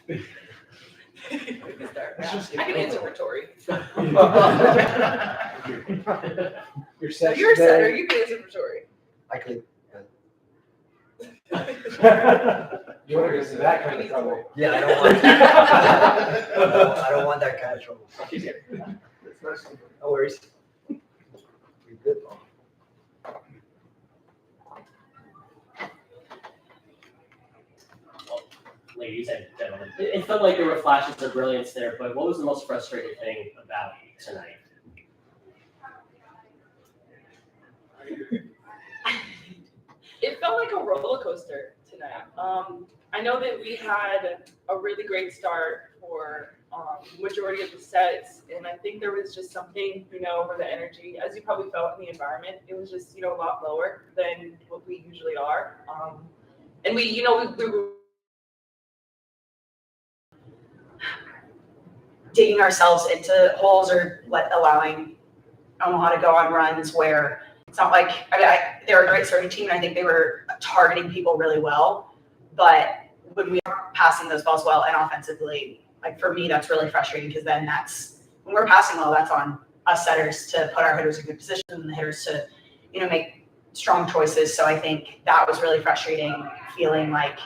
I can answer for Tori. You're So set. you're a setter, you can answer for Tori. I could. You want to get into that kind of trouble. Yeah, I don't want that kind of trouble. No worries. We good. Ladies and gentlemen, it felt like there were flashes of brilliance there, but what was the most frustrating thing about tonight? It felt like a roller coaster tonight. I know that we had a really great start for majority of the sets, and I think there was just something, where the energy, as you probably felt in the environment, it was just, a lot lower than what we usually are. And we were digging ourselves into holes or allowing Omaha to go on runs where it's not like they're a great serving team, and I think they were targeting people really well. But when we are passing those balls well and offensively, like for me, that's really frustrating because then when we're passing well, that's on us setters to put our hitters in good position and the hitters to, make strong choices. So I think that was really frustrating, feeling like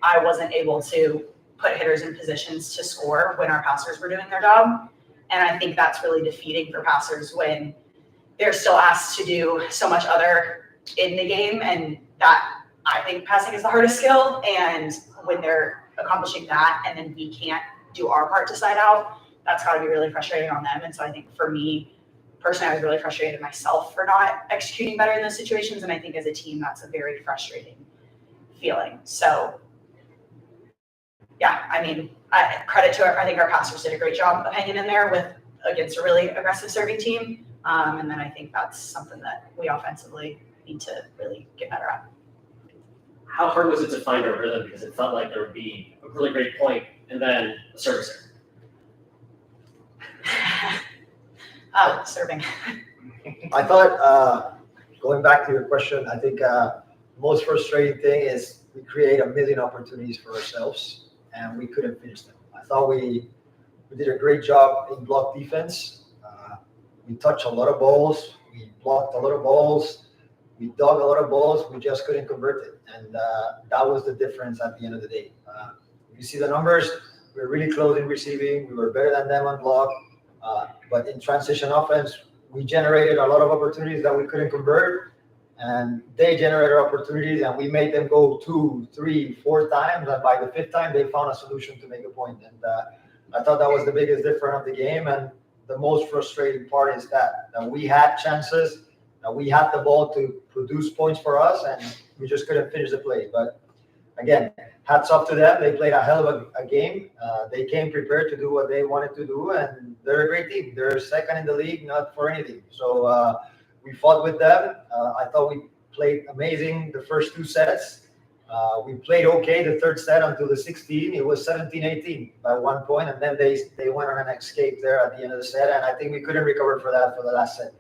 I wasn't able to put hitters in positions to score when our passers were doing their job. And I think that's really defeating for passers when they're still asked to do so much other in the game. And that, I think passing is the hardest skill. And when they're accomplishing that and then we can't do our part to side out, that's got to be really frustrating on them. And so I think for me, personally, I was really frustrated myself for not executing better in those situations. And I think as a team, that's a very frustrating feeling. So yeah, I mean, credit to I think our passers did a great job of hanging in there against a really aggressive serving team. And then I think that's something that we offensively need to really get better at. How hard was it to find a rhythm? Because it felt like there would be a really great point and then a service error. Serving. I thought, going back to your question, I think most frustrating thing is we create a million opportunities for ourselves and we couldn't finish them. I thought we did a great job in block defense. We touched a lot of balls. We blocked a lot of balls. We dug a lot of balls. We just couldn't convert it. And that was the difference at the end of the day. You see the numbers. We were really close in receiving. We were better than them on block. But in transition offense, we generated a lot of opportunities that we couldn't convert. And they generated opportunities, and we made them go 2, 3, 4 times. And by the 5th time, they found a solution to make a point. And I thought that was the biggest difference of the game. And the most frustrating part is that we had chances, that we had the ball to produce points for us, and we just couldn't finish the play. But again, hats off to them. They played a hell of a game. They came prepared to do what they wanted to do, and they're a great team. They're second in the league, not for anything. So we fought with them. I thought we played amazing the first 2 sets. We played okay the 3rd set until the 16. It was 17-18 by 1 point, and then they went on an escape there at the end of the set, and I think we couldn't recover for that for the last set.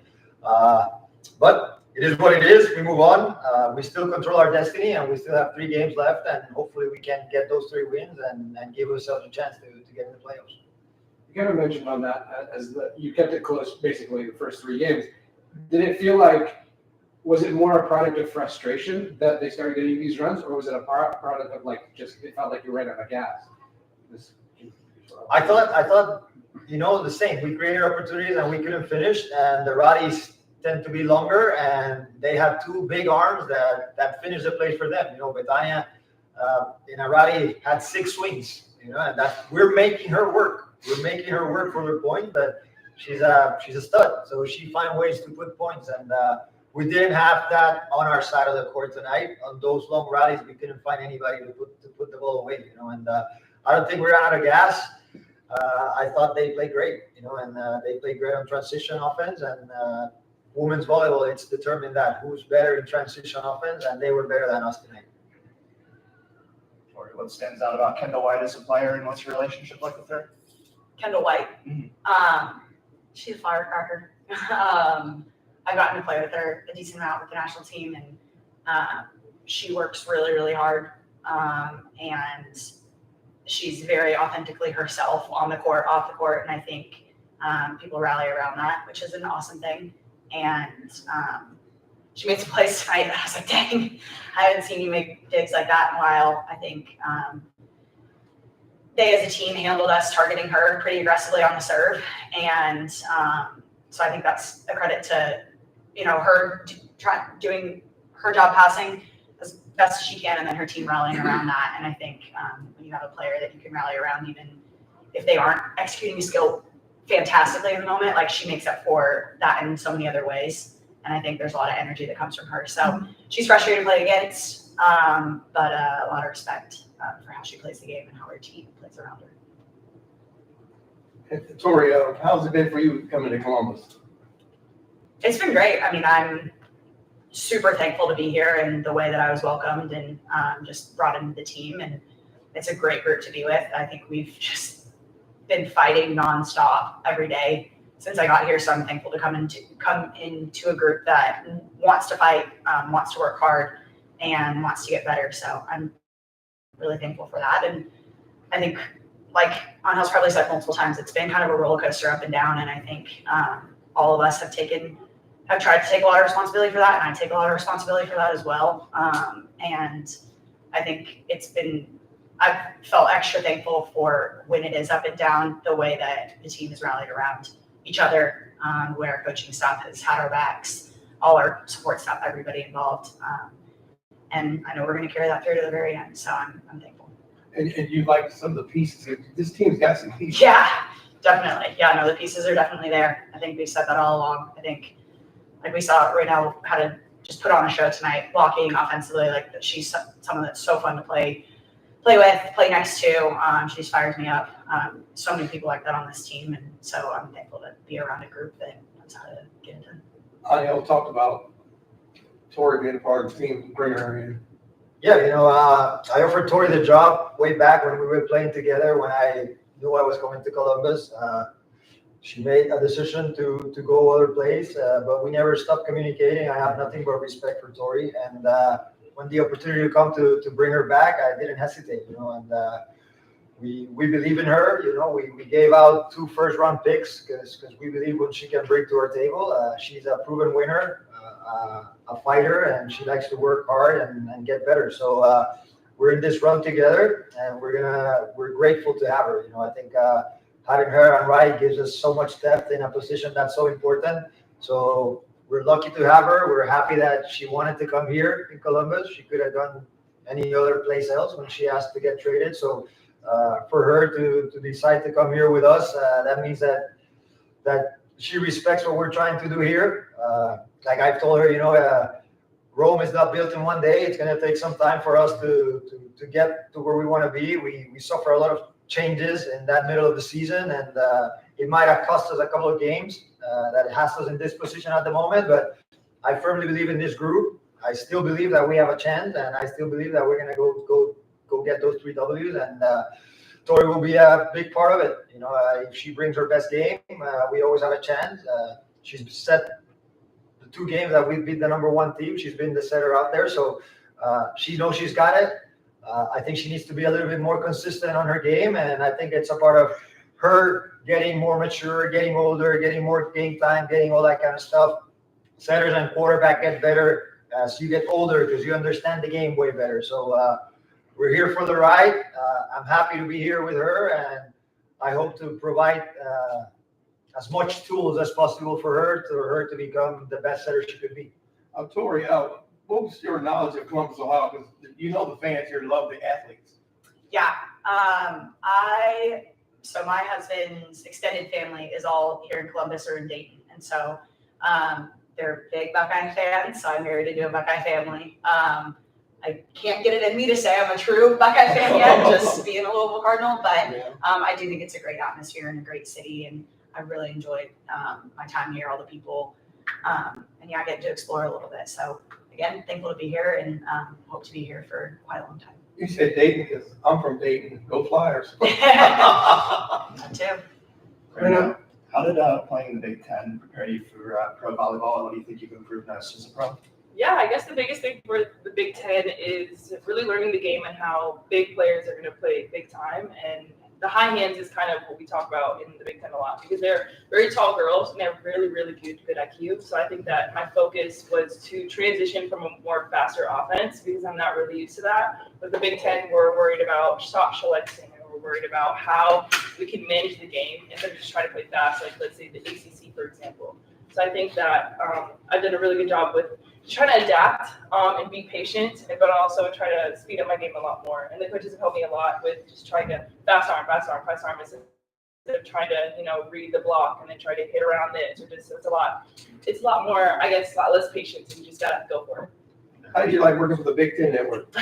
But it is what it is. We move on. We still control our destiny, and we still have 3 games left, and hopefully we can get those 3 wins and give ourselves a chance to get in the playoffs. You kind of mentioned on that you kept it close basically the first 3 games. Did it feel like, was it more a product of frustration that they started getting these runs, or was it a product of it felt like you were right on the gas? I thought, the same. We created opportunities and we couldn't finish, and the rallies tend to be longer, and they have 2 big arms that finish the play for them. Betania in a rally had 6 swings, and we're making her work. We're making her work for her point, but she's a stud, so she finds ways to put points, and we didn't have that on our side of the court tonight. On those long rallies, we couldn't find anybody to put the ball away, and I don't think we ran out of gas. I thought they played great, and they played great on transition offense, and women's volleyball, it's determined that who's better in transition offense, and they were better than us tonight. Tori, what stands out about Kendall White as a player, and what's your relationship like with her? Kendall White. Mm-hmm. She's a firecracker. I've gotten to play with her a decent amount with the national team, and she works really, really hard. And she's very authentically herself on the court, off the court, and I think people rally around that, which is an awesome thing. And she made some plays tonight that I was like, dang, I haven't seen you make digs like that in a while. I think they as a team handled us targeting her pretty aggressively on the serve. And so I think that's a credit to, her doing her job passing as best as she can, and then her team rallying around that. And I think when you have a player that you can rally around, even if they aren't executing a skill fantastically in the moment, like she makes up for that in so many other ways. And I think there's a lot of energy that comes from her. So she's frustrating to play against, but a lot of respect for how she plays the game and how her team plays around her. Tori, how's it been for you coming to Columbus? It's been great. I mean, I'm super thankful to be here and the way that I was welcomed and just brought into the team. And it's a great group to be with. I think we've just been fighting nonstop every day since I got here. So I'm thankful to come into a group that wants to fight, wants to work hard, and wants to get better. So I'm really thankful for that. And I think, like Angel's probably said multiple times, it's been kind of a roller coaster up and down. And I think all of us have tried to take a lot of responsibility for that. And I take a lot of responsibility for that as well. And I think I've felt extra thankful for when it is up and down, the way that the team has rallied around each other, where our coaching staff has had our backs, all our support staff, everybody involved. And I know we're going to carry that through to the very end. So I'm thankful. And you like some of the pieces. This team's got some pieces. Yeah, definitely. Yeah, no, the pieces are definitely there. I think we've said that all along. I think, like we saw right now, how to just put on a show tonight, blocking offensively. Like she's someone that's so fun to play with, play next to. She just fires me up. So many people like that on this team, and so I'm thankful to be around a group that knows how to get it done. Angel talked about Tori being a part of the team, bringing her in. Yeah, I offered Tori the job way back when we were playing together, when I knew I was going to Columbus. She made a decision to go other place, but we never stopped communicating. I have nothing but respect for Tori. And when the opportunity come to bring her back, I didn't hesitate, and we believe in her. We gave out 2 first-round picks because we believe what she can bring to our table. She's a proven winner, a fighter, and she likes to work hard and get better. So we're in this run together, and we're grateful to have her. I think having her on right gives us so much depth in a position that's so important. So we're lucky to have her. We're happy that she wanted to come here in Columbus. She could have done any other place else when she asked to get traded. So for her to decide to come here with us, that means that she respects what we're trying to do here. Like I've told her, Rome is not built in one day. It's going to take some time for us to get to where we want to be. We suffer a lot of changes in that middle of the season, and it might have cost us a couple of games that has us in this position at the moment. But I firmly believe in this group. I still believe that we have a chance, and I still believe that we're going to go get those 3 W's. And Tori will be a big part of it. If she brings her best game, we always have a chance. She's set the 2 games that we've beat the number 1 team. She's been the setter out there, so she knows she's got it. I think she needs to be a little bit more consistent on her game, and I think it's a part of her getting more mature, getting older, getting more game time, getting all that kind of stuff. Setters and quarterback get better as you get older because you understand the game way better. So we're here for the ride. I'm happy to be here with her, and I hope to provide as much tools as possible for her to become the best setter she could be. Tori, what was your knowledge of Columbus, Ohio? Because the fans here love the athletes. Yeah. So my husband's extended family is all here in Columbus or in Dayton. And so they're big Buckeye fans. So I'm married into a Buckeye family. I can't get it in me to say I'm a true Buckeye fan yet, just being a Louisville Cardinal. But I do think it's a great atmosphere and a great city. And I really enjoyed my time here, all the people. And I get to explore a little bit. So again, thankful to be here and hope to be here for quite a long time. You said Dayton because I'm from Dayton. Go Flyers. That too. How did playing in the Big Ten prepare you for pro volleyball, and what do you think you've improved as a pro? Yeah, I guess the biggest thing for the Big Ten is really learning the game and how big players are going to play big time. And the high hands is kind of what we talk about in the Big Ten a lot because they're very tall girls and they have really, really good IQ. So I think that my focus was to transition from a more faster offense because I'm not really used to that. But the Big Ten, we're worried about shot selecting and we're worried about how we can manage the game instead of just trying to play fast, like let's say the ACC, for example. So I think that I did a really good job with trying to adapt and be patient, but also try to speed up my game a lot more. And the coaches have helped me a lot with just trying to fast arm instead of trying to, read the block and then try to hit around this or just it's a lot more, I guess, a lot less patience and you just gotta go for it. How did you like working for the Big Ten Network?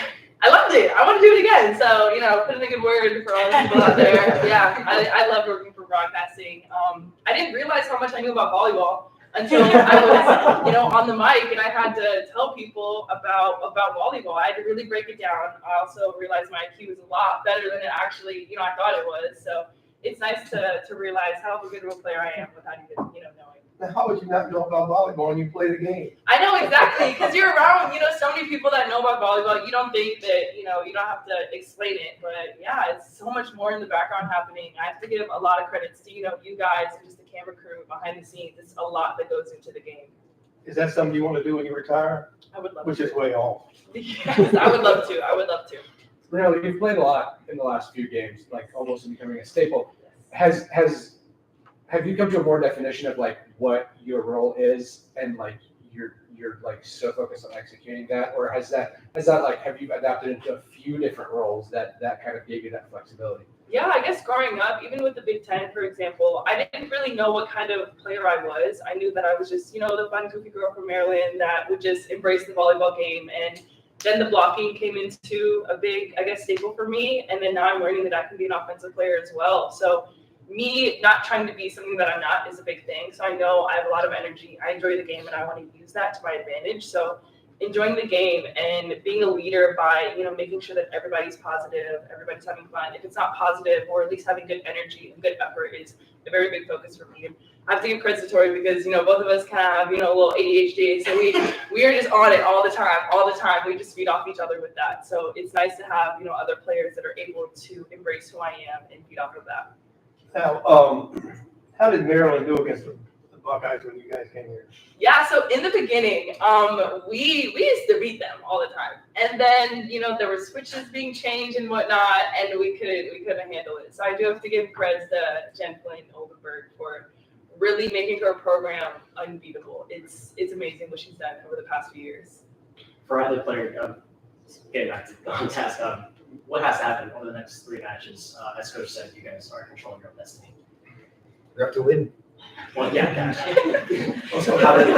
I loved it. I want to do it again. So, put in a good word for all the people out there. Yeah, I love working for broadcasting. I didn't realize how much I knew about volleyball until I was, on the mic and I had to tell people about volleyball. I had to really break it down. I also realized my IQ was a lot better than it actually, I thought it was. So it's nice to realize how good of a player I am without even, knowing. Now, how would you not know about volleyball when you play the game? I know exactly, because you're around, so many people that know about volleyball. You don't think that, you don't have to explain it, but yeah, it's so much more in the background happening. I have to give a lot of credits to, you guys and just the camera crew behind the scenes. It's a lot that goes into the game. Is that something you want to do when you retire? I would love Which to. is way off. Yes, I would love to. Really, you've played a lot in the last few games, like almost becoming a staple. Have you come to a more definition of like what your role is and like you're like so focused on executing that, or has that like have you adapted into a few different roles that kind of gave you that flexibility? Yeah, I guess growing up, even with the Big Ten, for example, I didn't really know what kind of player I was. I knew that I was just, the fun, goofy girl from Maryland that would just embrace the volleyball game. And then the blocking came into a big, I guess, staple for me. And then now I'm learning that I can be an offensive player as well. So me not trying to be something that I'm not is a big thing. So I know I have a lot of energy. I enjoy the game and I want to use that to my advantage. So enjoying the game and being a leader by, making sure that everybody's positive, everybody's having fun. If it's not positive or at least having good energy and good effort is a very big focus for me. And I have to give credit to Tori because, both of us kind of have, a little ADHD. So we are just on it all the time. We just feed off each other with that. So it's nice to have, other players that are able to embrace who I am and feed off of that. Now, how did Maryland do against the Buckeyes when you guys came here? Yeah, so in the beginning, we used to beat them all the time, and then there were switches being changed and whatnot, and we couldn't handle it. So I do have to give credit to Jen Flynn Oldenburg for really making her program unbeatable. It's amazing what she's done over the past few years. For other players, getting back to on task, what has to happen over the next 3 matches? As Coach said, you guys are controlling your own destiny. We have to win. Well, yeah. So how did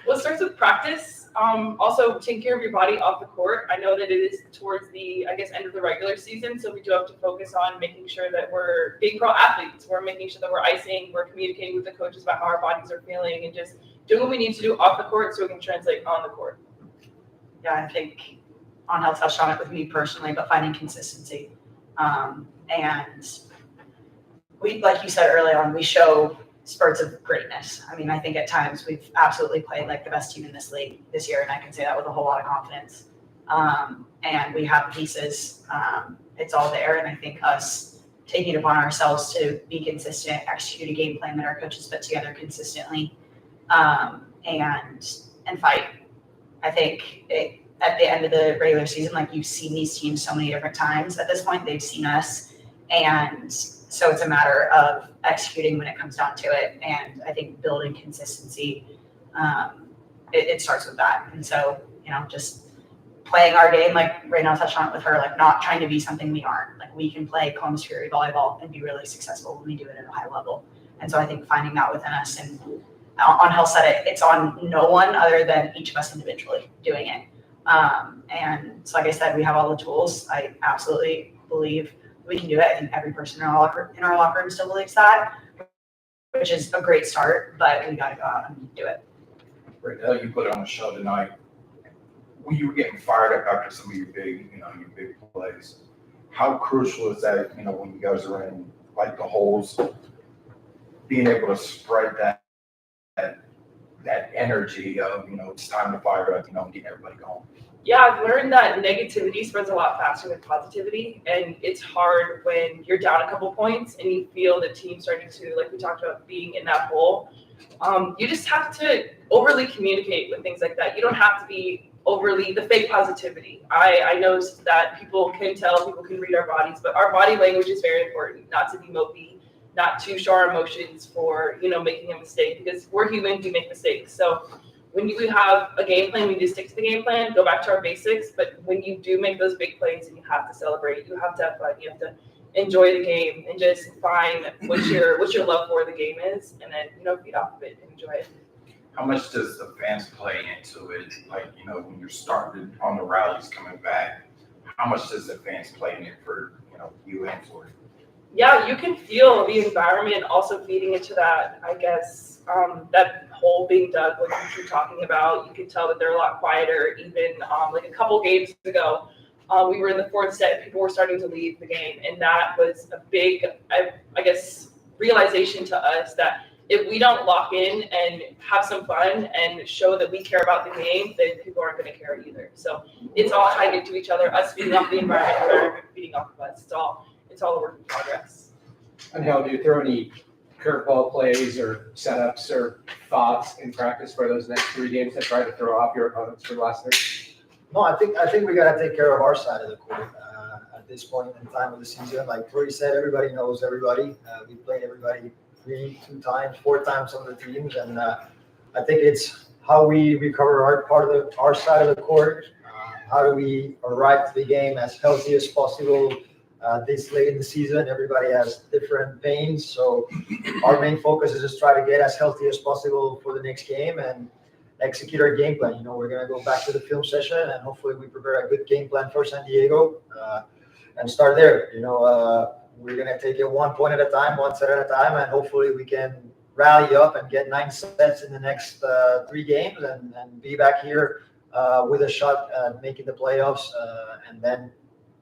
Well, it starts with practice. Also, taking care of your body off the court. I know that it is towards the, end of the regular season, so we do have to focus on making sure that we're being pro athletes. We're making sure that we're icing, we're communicating with the coaches about how our bodies are feeling, and just doing what we need to do off the court so we can translate on the court. Yeah, I think Angel touched on it with me personally, but finding consistency. And we, like you said early on, we show spurts of greatness. I mean, I think at times we've absolutely played like the best team in this league this year, and I can say that with a whole lot of confidence. And we have pieces. It's all there, and I think us taking it upon ourselves to be consistent, execute a game plan that our coaches put together consistently, and fight. I think at the end of the regular season, like you've seen these teams so many different times at this point, they've seen us, and so it's a matter of executing when it comes down to it. And I think building consistency, it starts with that. And so, just playing our game, like Raynell touched on it with her, like not trying to be something we aren't. Like we can play Columbus Fury volleyball and be really successful when we do it at a high level. And so I think finding that within us, and Angel said it, it's on no one other than each of us individually doing it. And so like I said, we have all the tools. I absolutely believe we can do it. I think every person in our locker room still believes that, which is a great start, but we got to go out and do it. Raynell, you put on a show tonight. When you were getting fired up after some of your big plays, how crucial is that, when you guys are in like the holes, being able to spread that energy of, it's time to fire up, and get everybody going? Yeah, I've learned that negativity spreads a lot faster than positivity, and it's hard when you're down a couple points and you feel the team starting to, like we talked about, being in that hole. You just have to overly communicate with things like that. You don't have to be overly the fake positivity. I know that people can tell, people can read our bodies, but our body language is very important. Not to be mopey, not to show our emotions for making a mistake, because we're human, we make mistakes. So when you have a game plan, we need to stick to the game plan, go back to our basics. But when you do make those big plays and you have to celebrate, you have to have fun, you have to enjoy the game and just find what your love for the game is, and then feed off of it and enjoy it. How much does the fans play into it? Like, when you're starting on the rallies coming back, how much does the fans play in it for, you and for you? Yeah, you can feel the environment also feeding into that, I guess, that hole being dug, like you were talking about. You can tell that they're a lot quieter. Even like a couple games ago, we were in the fourth set, people were starting to leave the game. And that was a big, I guess, realization to us that if we don't lock in and have some fun and show that we care about the game, then people aren't going to care either. So it's all tied into each other, us feeding off the environment feeding off of us. It's all a work in progress. And Hal, do you throw any curveball plays or setups or thoughts in practice for those next 3 games to try to throw off your opponents for the last 3? No, I think we gotta take care of our side of the court at this point in time of the season. Like Tori said, everybody knows everybody. We played everybody 2 times, 4 times on the teams, and I think it's how we recover our side of the court. How do we arrive to the game as healthy as possible? This late in the season, everybody has different pains, so our main focus is just try to get as healthy as possible for the next game and execute our game plan. We're going to go back to the film session and hopefully we prepare a good game plan for San Diego and start there. We're going to take it 1 point at a time, 1 set at a time, and hopefully we can rally up and get 9 sets in the next 3 games and be back here with a shot at making the playoffs. And then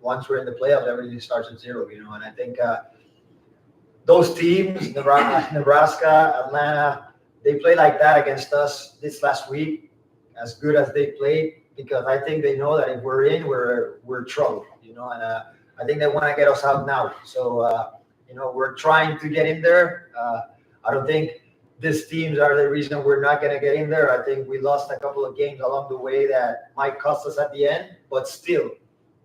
once we're in the playoffs, everything starts at 0, and I think those teams, Nebraska, Atlanta, they played like that against us this last week, as good as they played, because I think they know that if we're in, we're trouble, and I think they want to get us out now. So, we're trying to get in there. I don't think these teams are the reason we're not going to get in there. I think we lost a couple of games along the way that might cost us at the end, but still,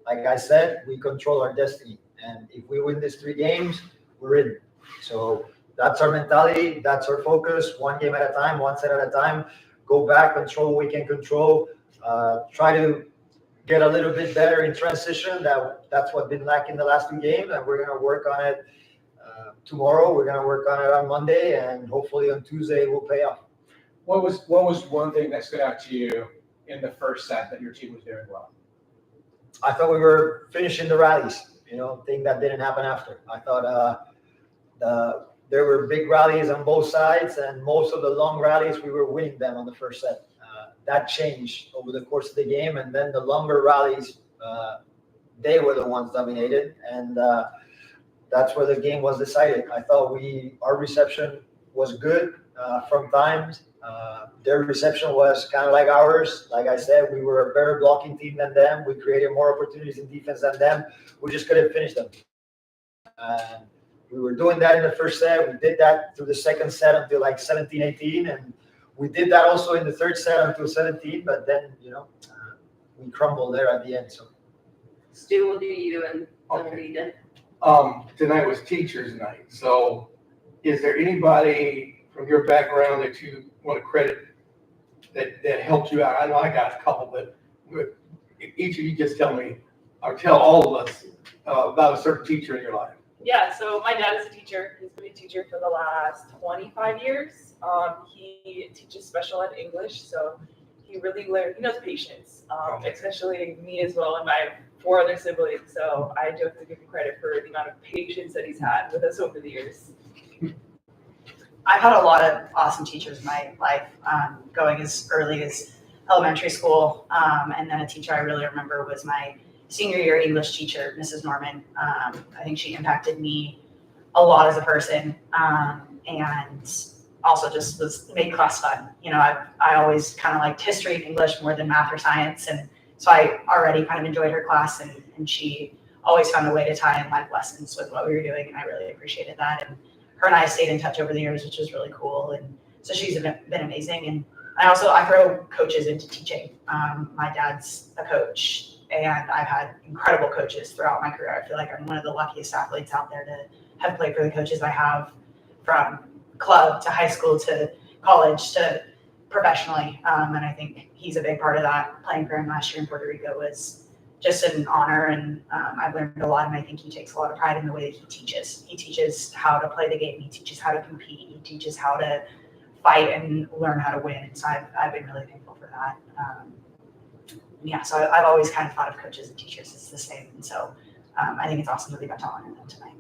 like I said, we control our destiny. And if we win these 3 games, we're in. So that's our mentality. That's our focus. 1 game at a time, 1 set at a time. Go back, control what we can control. Try to get a little bit better in transition. That's what's been lacking the last 2 games, and we're going to work on it tomorrow. We're going to work on it on Monday, and hopefully on Tuesday it will pay off. What was one thing that stood out to you in the first set that your team was doing well? I thought we were finishing the rallies, thing that didn't happen after. I thought there were big rallies on both sides, and most of the long rallies, we were winning them on the first set. That changed over the course of the game, and then the longer rallies, they were the ones dominated, and that's where the game was decided. I thought our reception was good from times. Their reception was kind of like ours. Like I said, we were a better blocking team than them. We created more opportunities in defense than them. We just couldn't finish them. And we were doing that in the first set. We did that through the second set until like 17-18. And we did that also in the third set until 17. But then, we crumbled there at the end. So, Stu, will do you and Okay. Alida. Tonight was teachers' night. So is there anybody from your background that you want to credit that helped you out? I know I got a couple, but each of you just tell me, or tell all of us about a certain teacher in your life. Yeah, so my dad is a teacher. He's been a teacher for the last 25 years. He teaches special ed English, so he really he knows patience, especially me as well, and my 4 other siblings. So I do have to give him credit for the amount of patience that he's had with us over the years. I've had a lot of awesome teachers in my life, going as early as elementary school. And then a teacher I really remember was my senior year English teacher, Mrs. Norman. I think she impacted me a lot as a person. And also just made class fun. You know, I always kind of liked history and English more than math or science. And so I already kind of enjoyed her class, and she always found a way to tie in life lessons with what we were doing. And I really appreciated that. And her and I stayed in touch over the years, which was really cool. And so she's been amazing. And I throw coaches into teaching. My dad's a coach, and I've had incredible coaches throughout my career. I feel like I'm one of the luckiest athletes out there to have played for the coaches I have, from club to high school to college to professionally. And I think he's a big part of that. Playing for him last year in Puerto Rico was just an honor, and I've learned a lot, and I think he takes a lot of pride in the way that he teaches. He teaches how to play the game. He teaches how to compete. He teaches how to fight and learn how to win. And so I've been really thankful for that. So I've always kind of thought of coaches and teachers as the same. And so I think it's awesome that we got to honor them tonight.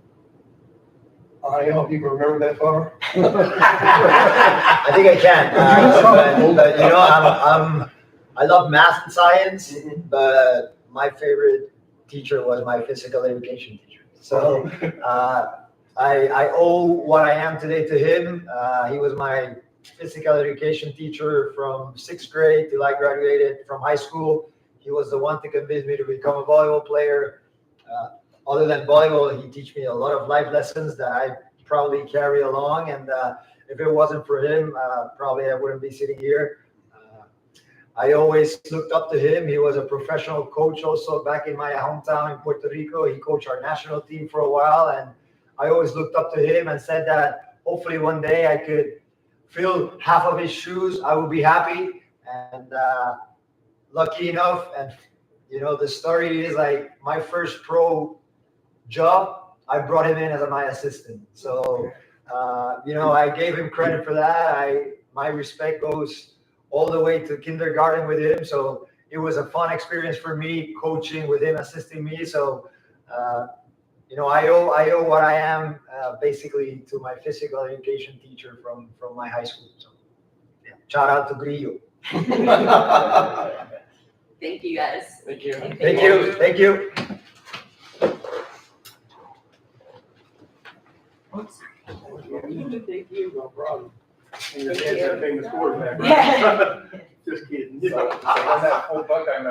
I hope you can remember that far. I think I can. But you know, I love math and science, but my favorite teacher was my physical education teacher. So I owe what I am today to him. He was my physical education teacher from 6th grade till I graduated from high school. He was the one to convince me to become a volleyball player. Other than volleyball, he taught me a lot of life lessons that I probably carry along. And if it wasn't for him, probably I wouldn't be sitting here. I always looked up to him. He was a professional coach also back in my hometown in Puerto Rico. He coached our national team for a while. And I always looked up to him and said that hopefully one day I could fill half of his shoes. I would be happy. And lucky enough, and you know, the story is like my first pro job, I brought him in as my assistant. So, you know, I gave him credit for that. My respect goes all the way to kindergarten with him. So it was a fun experience for me, coaching with him, assisting me. So, you know, I owe what I am basically to my physical education teacher from my high school. So, yeah. Shout out to Grillo. Thank you, guys. Thank you. Thank you. Thank you. Thank you. No problem. And your dad's a famous quarterback, right? Yeah. Just kidding. So, on that whole Buckeye